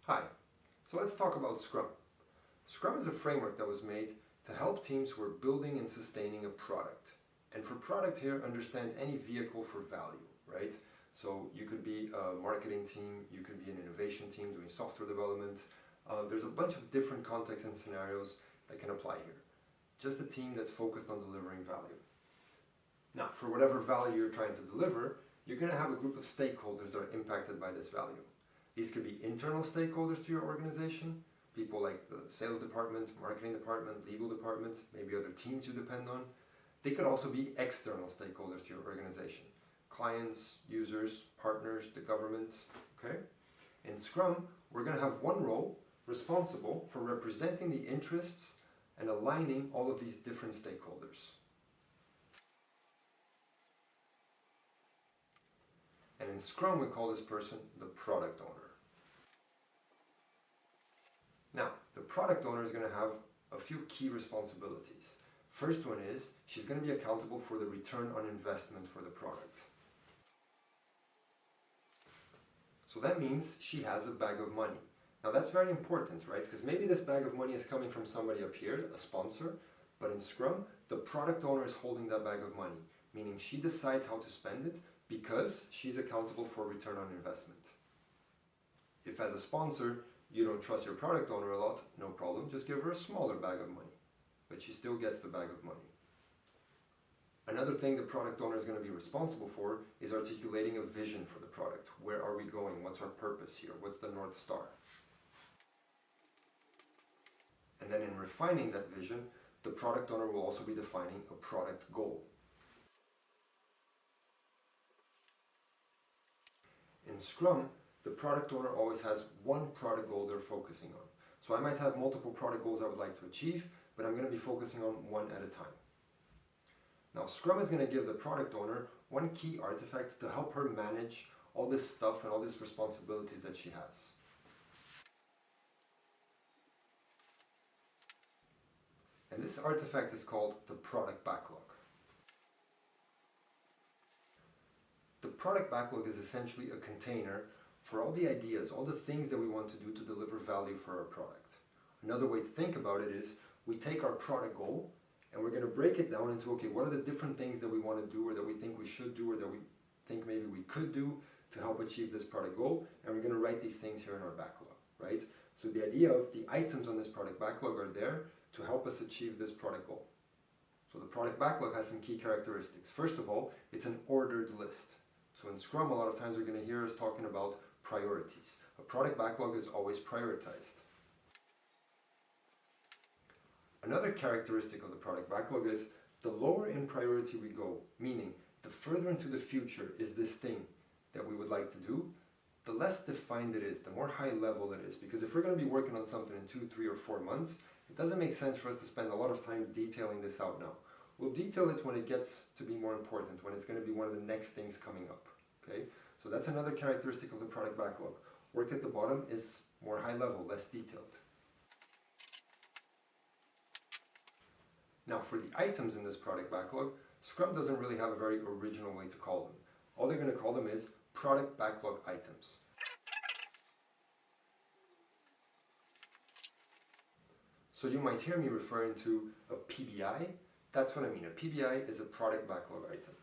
Hi, so let's talk about Scrum. Scrum is a framework that was made to help teams who are building and sustaining a product. And for product here, understand any vehicle for value, right? So you could be a marketing team, you could be an innovation team doing software development. There's a bunch of different contexts and scenarios that can apply here. Just a team that's focused on delivering value. Now, for whatever value you're trying to deliver, you're going to have a group of stakeholders that are impacted by this value. These could be internal stakeholders to your organization, people like the sales department, marketing department, legal department, maybe other teams you depend on. They could also be external stakeholders to your organization, clients, users, partners, the government, okay? In Scrum, we're going to have one role responsible for representing the interests and aligning all of these different stakeholders. And in Scrum, we call this person the product owner. Now, the product owner is going to have a few key responsibilities. First one is, she's going to be accountable for the return on investment for the product. So that means she has a bag of money. Now that's very important, right? Because maybe this bag of money is coming from somebody up here, a sponsor, but in Scrum, the product owner is holding that bag of money, meaning she decides how to spend it because she's accountable for return on investment. If as a sponsor, you don't trust your product owner a lot, no problem, just give her a smaller bag of money. But she still gets the bag of money. Another thing the product owner is going to be responsible for is articulating a vision for the product. Where are we going? What's our purpose here? What's the North Star? And then in refining that vision, the product owner will also be defining a product goal. In Scrum, the product owner always has one product goal they're focusing on. So I might have multiple product goals I would like to achieve, but I'm going to be focusing on one at a time. Now, Scrum is going to give the product owner one key artifact to help her manage all this stuff and all these responsibilities that she has. And this artifact is called the product backlog. The product backlog is essentially a container for all the ideas, all the things that we want to do to deliver value for our product. Another way to think about it is we take our product goal and we're going to break it down into, okay, what are the different things that we want to do or that we think we should do or that we think maybe we could do to help achieve this product goal, and we're going to write these things here in our backlog, right? So the idea of the items on this product backlog are there to help us achieve this product goal. So the product backlog has some key characteristics. First of all, it's an ordered list. So in Scrum, a lot of times you're going to hear us talking about priorities. A product backlog is always prioritized. Another characteristic of the product backlog is the lower in priority we go, meaning the further into the future is this thing that we would like to do, the less defined it is, the more high level it is. Because if we're going to be working on something in 2, 3, or 4 months, it doesn't make sense for us to spend a lot of time detailing this out now. We'll detail it when it gets to be more important, when it's going to be one of the next things coming up. Okay? So that's another characteristic of the product backlog. Work at the bottom is more high level, less detailed. Now for the items in this product backlog, Scrum doesn't really have a very original way to call them. All they're going to call them is product backlog items. So you might hear me referring to a PBI. That's what I mean. A PBI is a product backlog item.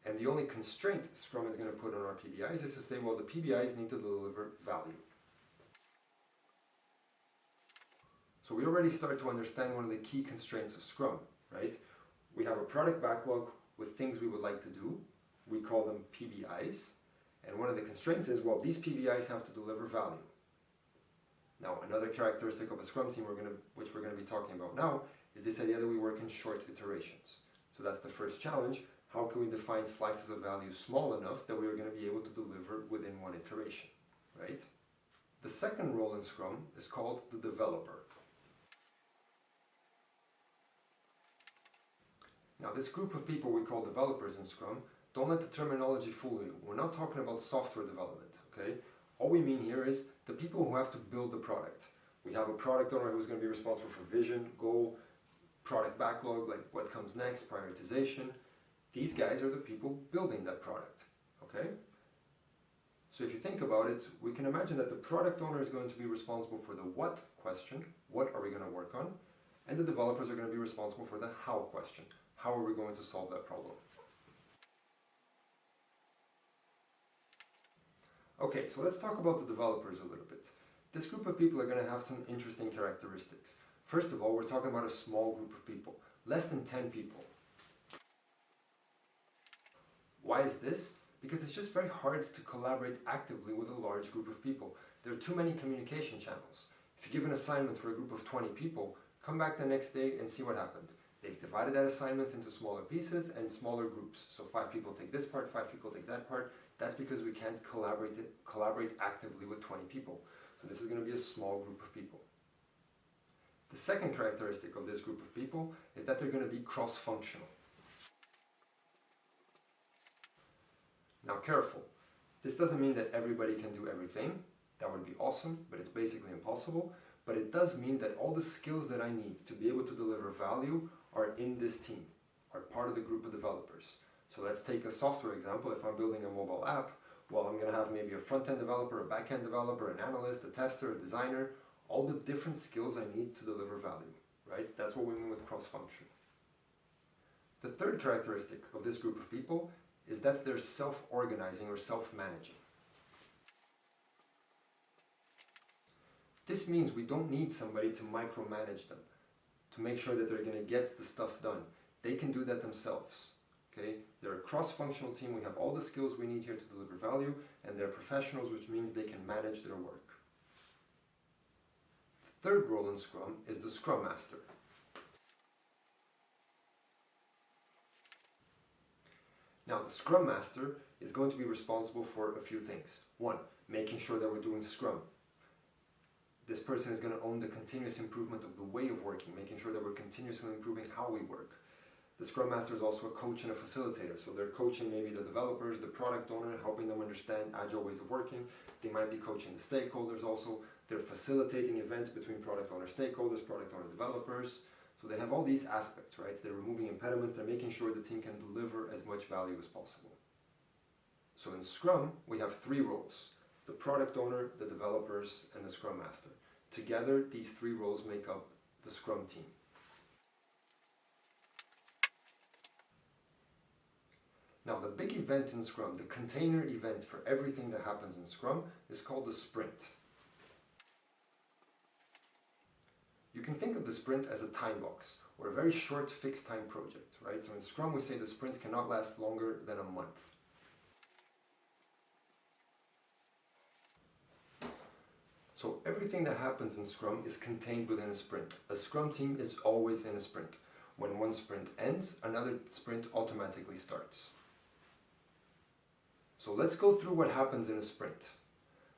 And the only constraint Scrum is going to put on our PBIs is to say, well, the PBIs need to deliver value. So we already start to understand one of the key constraints of Scrum, right? We have a product backlog with things we would like to do. We call them PBIs. And one of the constraints is, well, these PBIs have to deliver value. Now, another characteristic of a Scrum team which we're going to be talking about now is this idea that we work in short iterations. So that's the first challenge. How can we define slices of value small enough that we are going to be able to deliver within one iteration, right? The second role in Scrum is called the developer. Now, this group of people we call developers in Scrum, don't let the terminology fool you. We're not talking about software development, okay? All we mean here is the people who have to build the product. We have a product owner who's going to be responsible for vision, goal, product backlog, like what comes next, prioritization. These guys are the people building that product, okay? So if you think about it, we can imagine that the product owner is going to be responsible for the what question, what are we going to work on? And the developers are going to be responsible for the how question, how are we going to solve that problem? Okay, so let's talk about the developers a little bit. This group of people are going to have some interesting characteristics. First of all, we're talking about a small group of people, less than 10 people. Why is this? Because it's just very hard to collaborate actively with a large group of people. There are too many communication channels. If you give an assignment for a group of 20 people, come back the next day and see what happened. They've divided that assignment into smaller pieces and smaller groups. So 5 people take this part, 5 people take that part. That's because we can't collaborate actively with 20 people. So this is going to be a small group of people. The second characteristic of this group of people is that they're going to be cross-functional. Now careful, this doesn't mean that everybody can do everything. That would be awesome, but it's basically impossible. But it does mean that all the skills that I need to be able to deliver value are in this team, are part of the group of developers. So let's take a software example. If I'm building a mobile app, well, I'm going to have maybe a front-end developer, a back-end developer, an analyst, a tester, a designer, all the different skills I need to deliver value, right? That's what we mean with cross-function. The third characteristic of this group of people is that they're self-organizing or self-managing. This means we don't need somebody to micromanage them, to make sure that they're going to get the stuff done. They can do that themselves. Okay? They're a cross-functional team. We have all the skills we need here to deliver value, and they're professionals, which means they can manage their work. The third role in Scrum is the Scrum Master. Now, the Scrum Master is going to be responsible for a few things. One, making sure that we're doing Scrum. This person is going to own the continuous improvement of the way of working, making sure that we're continuously improving how we work. The Scrum Master is also a coach and a facilitator, so they're coaching maybe the developers, the product owner, helping them understand agile ways of working. They might be coaching the stakeholders also. They're facilitating events between product owner stakeholders, product owner developers. So they have all these aspects, right? They're removing impediments, they're making sure the team can deliver as much value as possible. So in Scrum, we have 3 roles: the product owner, the developers, and the Scrum Master. Together, these 3 roles make up the Scrum team. Now, the big event in Scrum, the container event for everything that happens in Scrum, is called the sprint. You can think of the sprint as a time box, or a very short fixed time project, right? So in Scrum, we say the sprint cannot last longer than a month. So everything that happens in Scrum is contained within a sprint. A Scrum team is always in a sprint. When one sprint ends, another sprint automatically starts. So let's go through what happens in a sprint.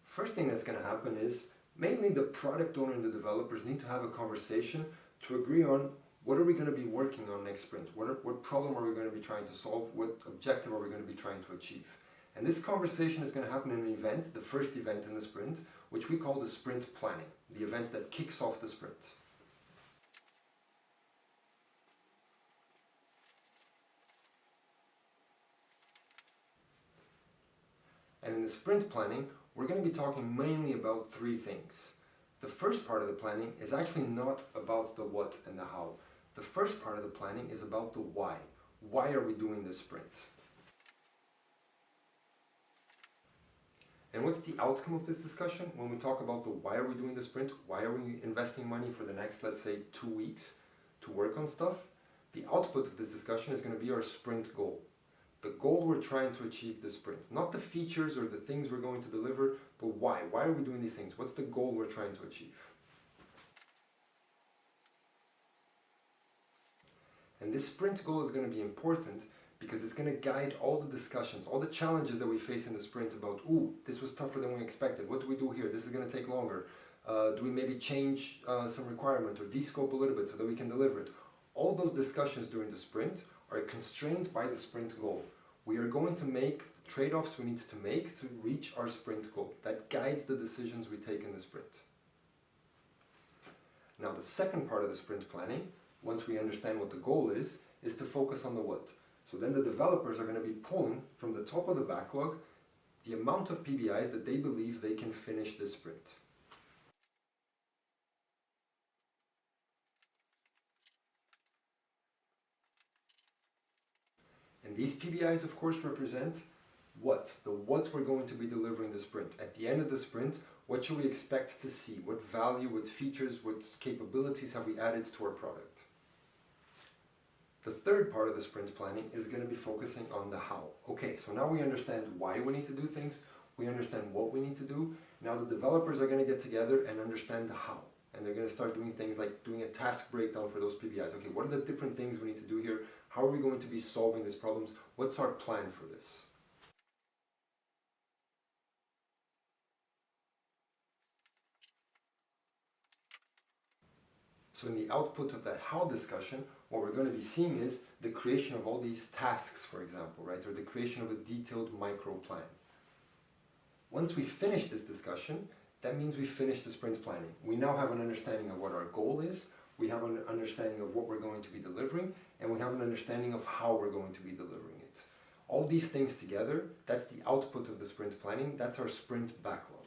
First thing that's going to happen is mainly the product owner and the developers need to have a conversation to agree on what are we going to be working on next sprint? What problem are we going to be trying to solve? What objective are we going to be trying to achieve? And this conversation is going to happen in an event, the first event in the sprint, which we call the sprint planning, the event that kicks off the sprint. And in the sprint planning, we're going to be talking mainly about 3 things. The first part of the planning is actually not about the what and the how. The first part of the planning is about the why. Why are we doing this sprint? And what's the outcome of this discussion? When we talk about the why are we doing the sprint, why are we investing money for the next, let's say, 2 weeks to work on stuff? The output of this discussion is going to be our sprint goal. The goal we're trying to achieve this sprint. Not the features or the things we're going to deliver, but why? Why are we doing these things? What's the goal we're trying to achieve? And this sprint goal is going to be important because it's going to guide all the discussions, all the challenges that we face in the sprint about, ooh, this was tougher than we expected. What do we do here? This is going to take longer. Do we maybe change some requirement or de-scope a little bit so that we can deliver it? All those discussions during the sprint are constrained by the sprint goal. We are going to make the trade-offs we need to make to reach our sprint goal. That guides the decisions we take in the sprint. Now, the second part of the sprint planning, once we understand what the goal is to focus on the what. So then the developers are going to be pulling from the top of the backlog the amount of PBIs that they believe they can finish this sprint. And these PBIs, of course, represent what we're going to be delivering the sprint. At the end of the sprint, what should we expect to see? What value, what features, what capabilities have we added to our product? The third part of the sprint planning is going to be focusing on the how. Okay, so now we understand why we need to do things, we understand what we need to do. Now the developers are going to get together and understand the how. And they're going to start doing things like doing a task breakdown for those PBIs. Okay, what are the different things we need to do here? How are we going to be solving these problems? What's our plan for this? So in the output of that how discussion, what we're going to be seeing is the creation of all these tasks, for example, right? Or the creation of a detailed micro plan. Once we finish this discussion, that means we finish the sprint planning. We now have an understanding of what our goal is, we have an understanding of what we're going to be delivering, and we have an understanding of how we're going to be delivering it. All these things together, that's the output of the sprint planning, that's our sprint backlog.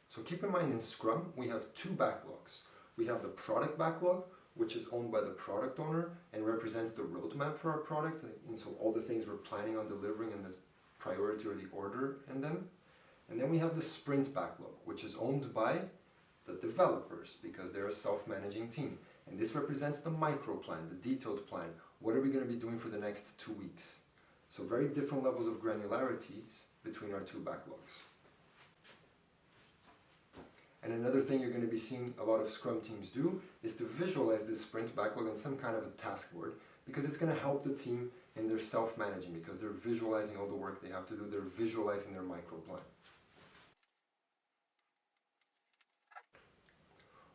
So keep in mind in Scrum, we have two backlogs. We have the product backlog, which is owned by the product owner and represents the roadmap for our product, and so all the things we're planning on delivering and the priority or the order in them. And then we have the sprint backlog, which is owned by the developers because they're a self-managing team. And this represents the micro plan, the detailed plan. What are we going to be doing for the next 2 weeks? So very different levels of granularities between our two backlogs. And another thing you're going to be seeing a lot of Scrum teams do is to visualize this sprint backlog in some kind of a task board, because it's going to help the team in their self-managing, because they're visualizing all the work they have to do, they're visualizing their micro plan.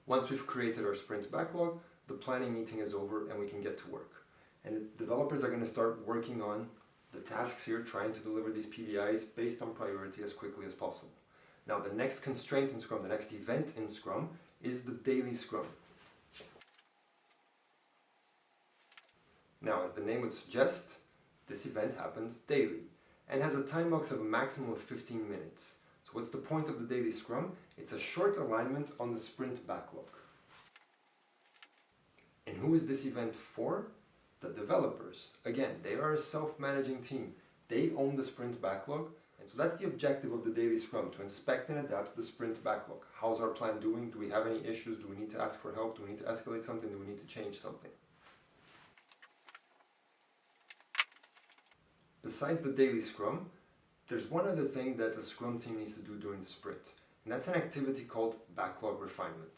Once we've created our sprint backlog, the planning meeting is over and we can get to work. And developers are going to start working on the tasks here, trying to deliver these PBIs based on priority as quickly as possible. Now the next constraint in Scrum, the next event in Scrum, is the daily Scrum. Now, as the name would suggest, this event happens daily and has a time box of a maximum of 15 minutes. So what's the point of the daily Scrum? It's a short alignment on the sprint backlog. And who is this event for? The developers. Again, they are a self-managing team. They own the sprint backlog. And so that's the objective of the daily Scrum, to inspect and adapt the sprint backlog. How's our plan doing? Do we have any issues? Do we need to ask for help? Do we need to escalate something? Do we need to change something? Besides the daily Scrum, there's one other thing that a Scrum team needs to do during the sprint, and that's an activity called backlog refinement.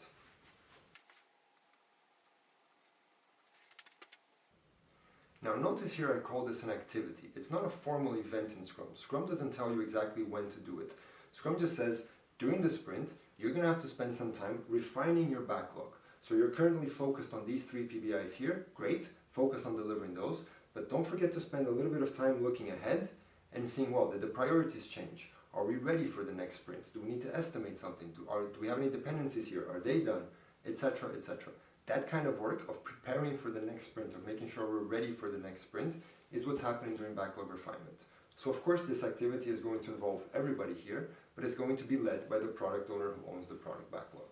Now notice here I call this an activity. It's not a formal event in Scrum. Scrum doesn't tell you exactly when to do it. Scrum just says, during the sprint, you're going to have to spend some time refining your backlog. So you're currently focused on these 3 PBIs here. Great, focus on delivering those. But don't forget to spend a little bit of time looking ahead and seeing, well, did the priorities change? Are we ready for the next sprint? Do we need to estimate something? Do we have any dependencies here? Are they done? Etc., etc. That kind of work of preparing for the next sprint, of making sure we're ready for the next sprint, is what's happening during backlog refinement. So of course this activity is going to involve everybody here, but it's going to be led by the product owner who owns the product backlog.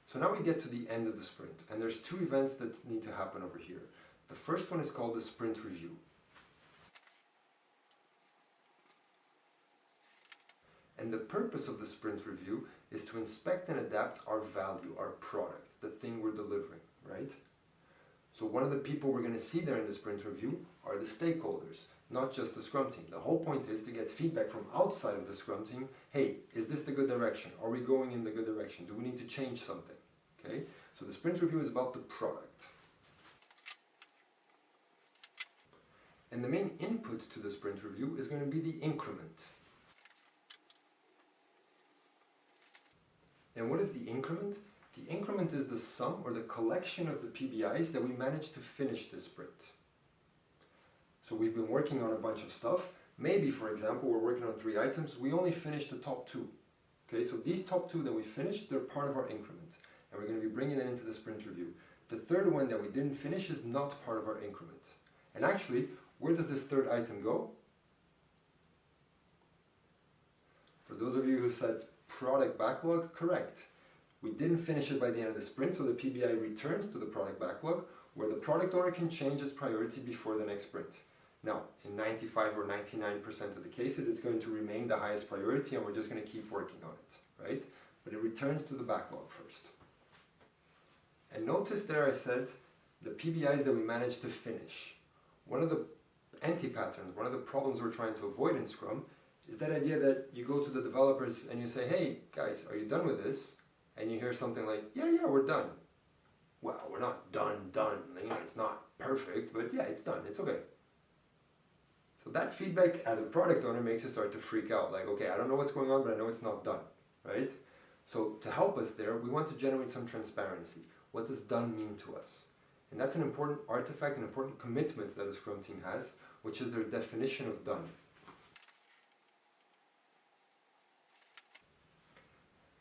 So now we get to the end of the sprint, and there's 2 events that need to happen over here. The first one is called the sprint review. And the purpose of the sprint review is to inspect and adapt our value, our product, the thing we're delivering, right? So one of the people we're going to see there in the sprint review are the stakeholders, not just the Scrum team. The whole point is to get feedback from outside of the Scrum team. Hey, is this the good direction? Are we going in the good direction? Do we need to change something? Okay? So the sprint review is about the product. And the main input to the sprint review is going to be the increment. And what is the increment? The increment is the sum or the collection of the PBIs that we managed to finish this sprint. So we've been working on a bunch of stuff. Maybe, for example, we're working on 3 items. We only finished the top 2. Okay, so these top 2 that we finished, they're part of our increment. And we're going to be bringing it into the sprint review. The third one that we didn't finish is not part of our increment. And actually, where does this third item go? For those of you who said product backlog, correct. We didn't finish it by the end of the sprint, so the PBI returns to the product backlog, where the product owner can change its priority before the next sprint. Now, in 95 or 99% of the cases, it's going to remain the highest priority and we're just going to keep working on it, right? But it returns to the backlog first. And notice there I said the PBIs that we managed to finish. One of the anti-patterns, one of the problems we're trying to avoid in Scrum is that idea that you go to the developers and you say, hey guys, are you done with this? And you hear something like, yeah, we're done. Well, we're not done. You know, it's not perfect, but yeah, it's done. It's okay. So that feedback as a product owner makes you start to freak out. Like, okay, I don't know what's going on, but I know it's not done, right? So to help us there, we want to generate some transparency. What does done mean to us? And that's an important artifact, an important commitment that a Scrum team has, which is their definition of done.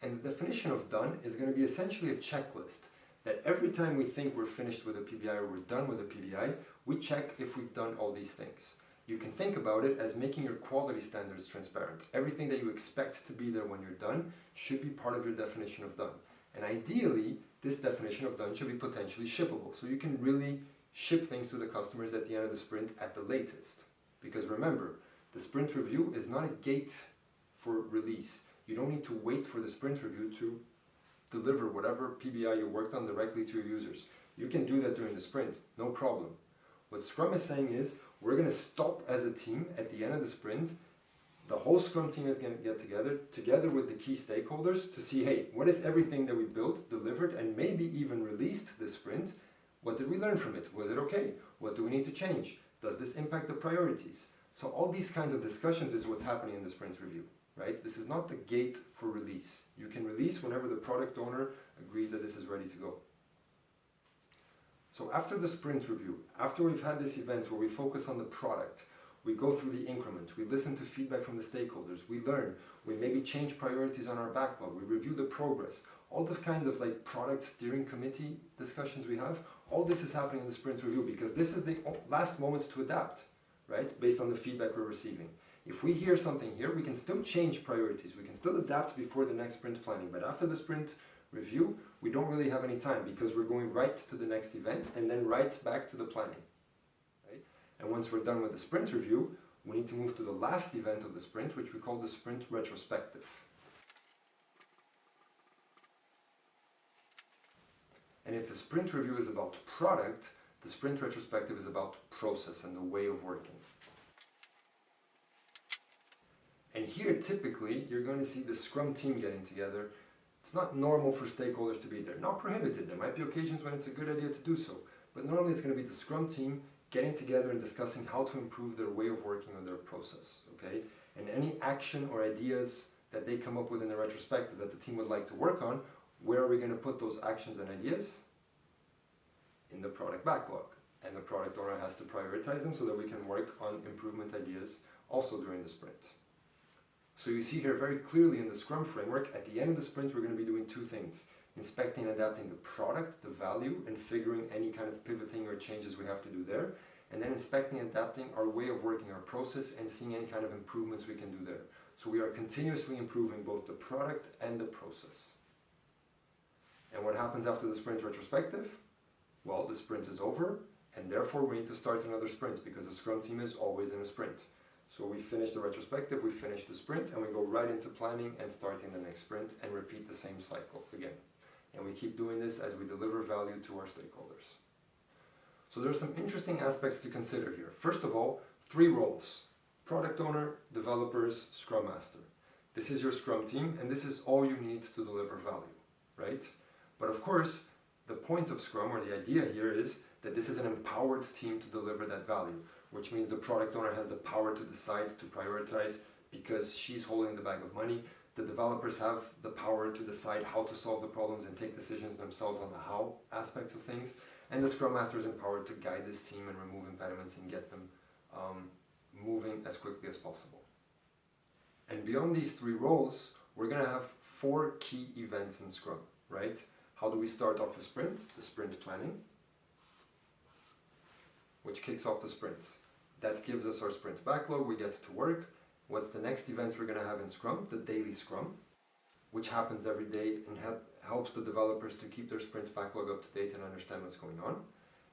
And the definition of done is going to be essentially a checklist that every time we think we're finished with a PBI or we're done with a PBI, we check if we've done all these things. You can think about it as making your quality standards transparent. Everything that you expect to be there when you're done should be part of your definition of done. And ideally, this definition of done should be potentially shippable. So you can really ship things to the customers at the end of the sprint at the latest. Because remember, the sprint review is not a gate for release. You don't need to wait for the sprint review to deliver whatever PBI you worked on directly to your users. You can do that during the sprint, no problem. What Scrum is saying is, we're going to stop as a team at the end of the sprint. The whole Scrum team is going to get together with the key stakeholders to see, hey, what is everything that we built, delivered, and maybe even released this sprint? What did we learn from it? Was it okay? What do we need to change? Does this impact the priorities? So all these kinds of discussions is what's happening in the sprint review, right? This is not the gate for release. You can release whenever the product owner agrees that this is ready to go. So after the sprint review, after we've had this event where we focus on the product, we go through the increment, we listen to feedback from the stakeholders, we learn, we maybe change priorities on our backlog, we review the progress, all the kind of like product steering committee discussions we have, all this is happening in the sprint review because this is the last moment to adapt, right? Based on the feedback we're receiving. If we hear something here, we can still change priorities, we can still adapt before the next sprint planning, but after the sprint review, we don't really have any time because we're going right to the next event and then right back to the planning. Right? And once we're done with the sprint review, we need to move to the last event of the sprint, which we call the sprint retrospective. And if the sprint review is about product, the sprint retrospective is about process and the way of working. And here, typically, you're going to see the Scrum team getting together. It's not normal for stakeholders to be there. Not prohibited. There might be occasions when it's a good idea to do so. But normally it's going to be the Scrum team getting together and discussing how to improve their way of working or their process. Okay? And any action or ideas that they come up with in the retrospective that the team would like to work on, where are we going to put those actions and ideas? In the product backlog. And the product owner has to prioritize them so that we can work on improvement ideas also during the sprint. So you see here very clearly in the Scrum Framework, at the end of the sprint we're going to be doing two things. Inspecting and adapting the product, the value, and figuring any kind of pivoting or changes we have to do there. And then inspecting and adapting our way of working, our process, and seeing any kind of improvements we can do there. So we are continuously improving both the product and the process. And what happens after the sprint retrospective? Well, the sprint is over, and therefore we need to start another sprint because the Scrum team is always in a sprint. So we finish the retrospective, we finish the sprint, and we go right into planning and starting the next sprint and repeat the same cycle again. And we keep doing this as we deliver value to our stakeholders. So there are some interesting aspects to consider here. First of all, 3 roles: product owner, developers, Scrum Master. This is your Scrum team, and this is all you need to deliver value, right? But of course, the point of Scrum, or the idea here, is that this is an empowered team to deliver that value, which means the product owner has the power to decide, to prioritize, because she's holding the bag of money. The developers have the power to decide how to solve the problems and take decisions themselves on the how aspects of things. And the Scrum Master is empowered to guide this team and remove impediments and get them moving as quickly as possible. And beyond these 3 roles, we're going to have 4 key events in Scrum, right? How do we start off a sprint? The sprint planning, which kicks off the sprints. That gives us our sprint backlog, we get to work. What's the next event we're going to have in Scrum? The daily Scrum, which happens every day and helps the developers to keep their sprint backlog up to date and understand what's going on.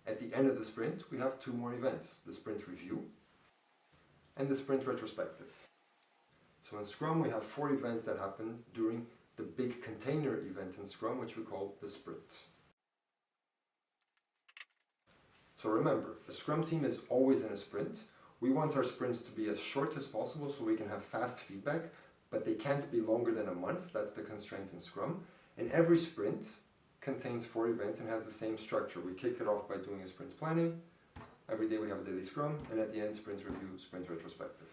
At the end of the sprint, we have 2 more events, the sprint review and the sprint retrospective. So in Scrum, we have 4 events that happen during the big container event in Scrum, which we call the sprint. So remember, the Scrum team is always in a sprint. We want our sprints to be as short as possible so we can have fast feedback, but they can't be longer than a month. That's the constraint in Scrum. And every sprint contains 4 events and has the same structure. We kick it off by doing a sprint planning. Every day we have a daily Scrum, and at the end, sprint review, sprint retrospective.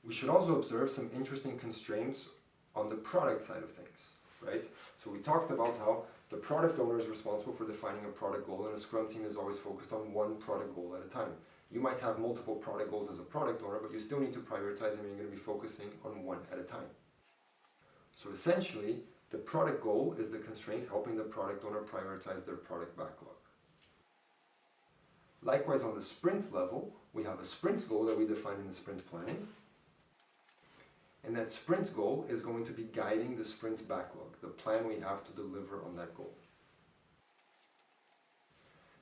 We should also observe some interesting constraints on the product side of things, right? So we talked about how the product owner is responsible for defining a product goal, and a Scrum team is always focused on one product goal at a time. You might have multiple product goals as a product owner, but you still need to prioritize them, and you're going to be focusing on one at a time. So essentially, the product goal is the constraint helping the product owner prioritize their product backlog. Likewise, on the sprint level, we have a sprint goal that we define in the sprint planning. And that sprint goal is going to be guiding the sprint backlog, the plan we have to deliver on that goal.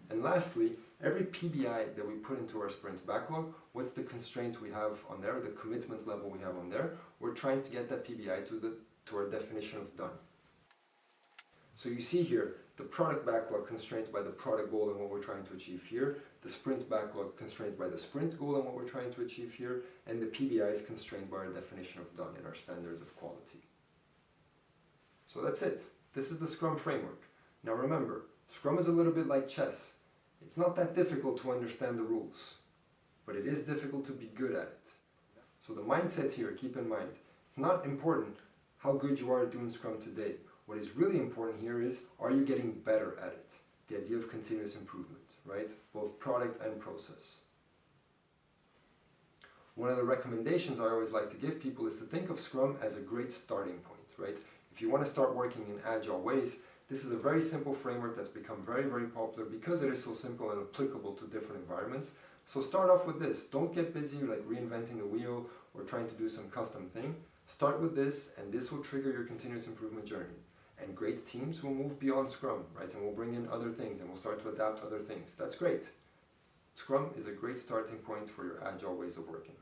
And lastly, every PBI that we put into our sprint backlog, what's the constraint we have on there, the commitment level we have on there? We're trying to get that PBI to our definition of done. So you see here, the product backlog constrained by the product goal and what we're trying to achieve here, the sprint backlog constrained by the sprint goal and what we're trying to achieve here, and the PBI is constrained by our definition of done and our standards of quality. So that's it. This is the Scrum Framework. Now remember, Scrum is a little bit like chess. It's not that difficult to understand the rules, but it is difficult to be good at it. So the mindset here, keep in mind, it's not important how good you are at doing Scrum today. What is really important here is, are you getting better at it? The idea of continuous improvement, right? Both product and process. One of the recommendations I always like to give people is to think of Scrum as a great starting point, right? If you want to start working in agile ways, this is a very simple framework that's become very, very popular because it is so simple and applicable to different environments. So start off with this. Don't get busy like reinventing the wheel or trying to do some custom thing. Start with this, and this will trigger your continuous improvement journey. And great teams will move beyond Scrum, right? And we'll bring in other things and we'll start to adapt other things. That's great. Scrum is a great starting point for your agile ways of working.